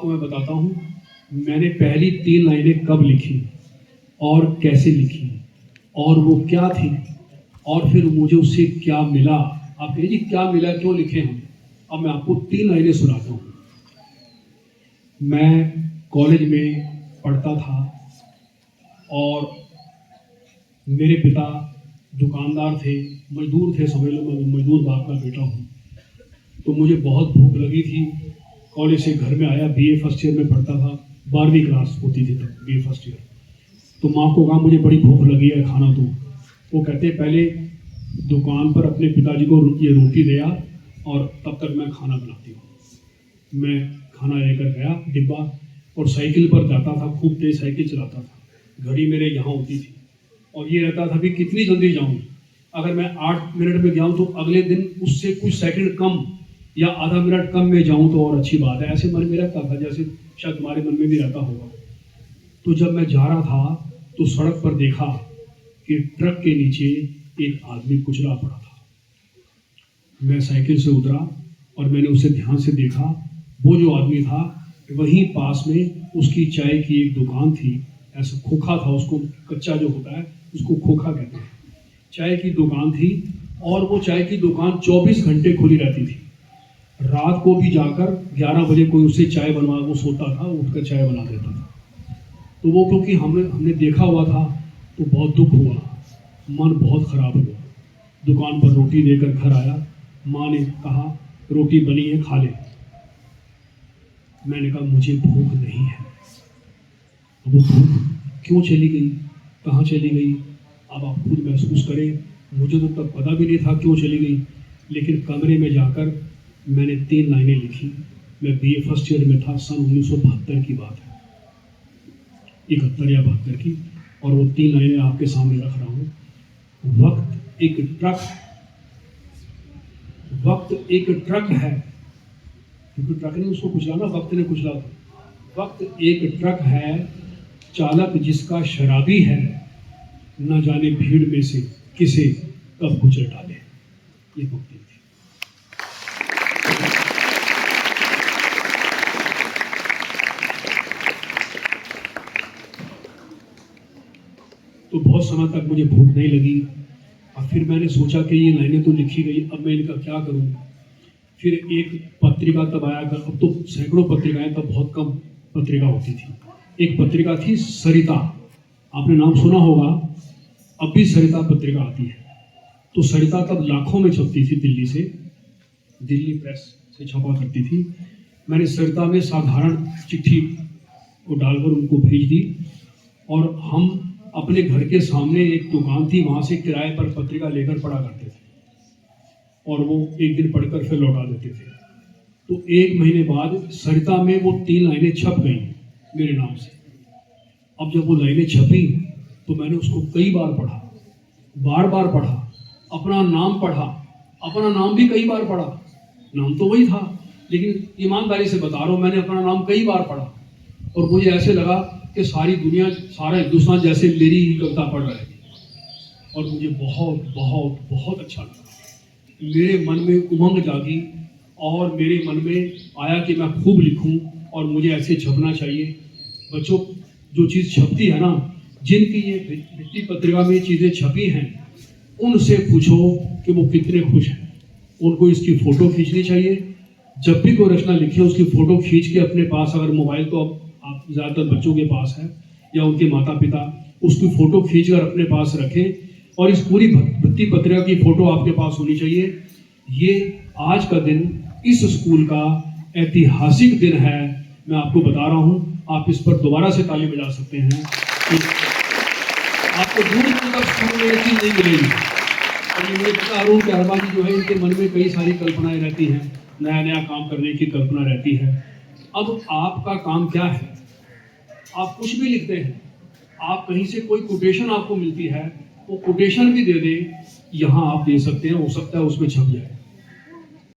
आपको मैं बताता हूँ, मैंने पहली 3 लाइनें कब लिखी और कैसे लिखी और वो क्या थी और फिर मुझे उससे क्या मिला। आप कहिए जी क्या मिला, क्यों लिखे हम। अब मैं आपको 3 लाइनें सुनाता हूँ। मैं कॉलेज में पढ़ता था और मेरे पिता दुकानदार थे, मजदूर थे, समझ लो मैं मजदूर बाप का बेटा हूँ। तो मुझे बहुत भूख लगी थी। कॉलेज से घर में आया, बीए फर्स्ट ईयर में पढ़ता था, 12वीं क्लास होती थी तब, बीए फर्स्ट ईयर। तो माँ को कहा मुझे बड़ी भूख लगी है, खाना दो। वो कहते पहले दुकान पर अपने पिताजी को ये रोटी दे आ और तब तक मैं खाना बनाती हूँ। मैं खाना लेकर गया डिब्बा और साइकिल पर जाता था, खूब तेज साइकिल चलाता था। घड़ी मेरे यहाँ होती थी और ये रहता था भी कितनी जल्दी जाऊँ। अगर मैं 8 मिनट में जाऊँ तो अगले दिन उससे कुछ सेकंड कम या आधा मिनट कम में जाऊँ तो और अच्छी बात है। ऐसे मन में रहता था, जैसे शायद तुम्हारे मन में भी रहता होगा। तो जब मैं जा रहा था तो सड़क पर देखा कि ट्रक के नीचे एक आदमी कुचला पड़ा था। मैं साइकिल से उतरा और मैंने उसे ध्यान से देखा। वो जो आदमी था वहीं पास में उसकी चाय की एक दुकान थी, ऐसा खोखा था, उसको कच्चा जो होता है उसको खोखा कहते हैं। चाय की दुकान थी और वो चाय की दुकान 24 घंटे खुली रहती थी। रात को भी जाकर 11 बजे कोई उससे चाय बनवा, वो सोता था, उठकर चाय बना देता था। तो वो क्योंकि हमने देखा हुआ था तो बहुत दुख हुआ, मन बहुत खराब हुआ। दुकान पर रोटी देकर घर आया, माँ ने कहा रोटी बनी है खा ले। मैंने कहा मुझे भूख नहीं है। अब वो भूख क्यों चली गई, कहाँ चली गई, अब आप खुद महसूस करें। मुझे तो तब पता भी नहीं था क्यों चली गई, लेकिन कमरे में जाकर मैंने 3 लाइनें लिखी। मैं बीए फर्स्ट ईयर में था, सन 1972 की बात है, 71 या 72 की। और वो 3 लाइनें आपके सामने रख रहा हूँ। वक्त एक ट्रक है, क्योंकि ट्रक ने उसको कुचला ना, वक्त ने कुचला था। वक्त एक ट्रक है, चालक जिसका शराबी है, न जाने भीड़ में से किसे कब कुचल डाले। ये पंक्ति थी। तो बहुत समय तक मुझे भूख नहीं लगी और फिर मैंने सोचा कि ये लाइनें तो लिखी गई, अब मैं इनका क्या करूं। फिर एक पत्रिका तब आया कर, अब तो सैकड़ों पत्रिकाएं, तब बहुत कम पत्रिका होती थी। एक पत्रिका थी सरिता, आपने नाम सुना होगा, अब भी सरिता पत्रिका आती है। तो सरिता तब लाखों में छपती थी, दिल्ली से, दिल्ली प्रेस से छपा करती थी। मैंने सरिता में साधारण चिट्ठी को डालकर उनको भेज दी और हम अपने घर के सामने एक दुकान थी, वहां से किराए पर पत्रिका लेकर पढ़ा करते थे और वो एक दिन पढ़कर फिर लौटा देते थे। तो 1 महीने बाद सरिता में वो 3 लाइनें छप गई मेरे नाम से। अब जब वो लाइनें छपी तो मैंने उसको कई बार पढ़ा, बार बार पढ़ा, अपना नाम पढ़ा, अपना नाम भी कई बार पढ़ा। नाम तो वही था, लेकिन ईमानदारी से बता रहा हूँ, मैंने अपना नाम कई बार पढ़ा और मुझे ऐसे लगा कि सारी दुनिया, सारा हिंदुस्तान जैसे मेरी ही कविता पढ़ रहा है। और मुझे बहुत बहुत बहुत अच्छा लगा। मेरे मन में उमंग जागी और मेरे मन में आया कि मैं खूब लिखूं और मुझे ऐसे छपना चाहिए। बच्चों, जो चीज़ छपती है ना, जिनकी ये भित्ति पत्रिका में चीज़ें छपी हैं, उनसे पूछो कि वो कितने खुश हैं। उनको इसकी फ़ोटो खींचनी चाहिए। जब भी कोई रचना लिखे उसकी फ़ोटो खींच के अपने पास, अगर मोबाइल तो आप ज़्यादातर बच्चों के पास है या उनके माता पिता, उसकी फ़ोटो खींचकर अपने पास रखें और इस पूरी भित्ति पत्रिका की फ़ोटो आपके पास होनी चाहिए। ये आज का दिन इस स्कूल का ऐतिहासिक दिन है। मैं आपको बता रहा हूँ, आप इस पर दोबारा से ताली बजा सकते हैं। आपको दूर दूर तक स्कूल में ये चीज़ नहीं मिलेगी। और ये मेरे पिता अरुण कहरबा जी जो है, इनके मन में कई सारी कल्पनाएं रहती हैं, नया नया काम करने की कल्पना रहती है। अब आपका काम क्या है, आप कुछ भी लिखते हैं, आप कहीं से कोई कोटेशन आपको मिलती है, वो कोटेशन भी दे दें, यहाँ आप दे सकते हैं, हो सकता है उसमें छप जाए।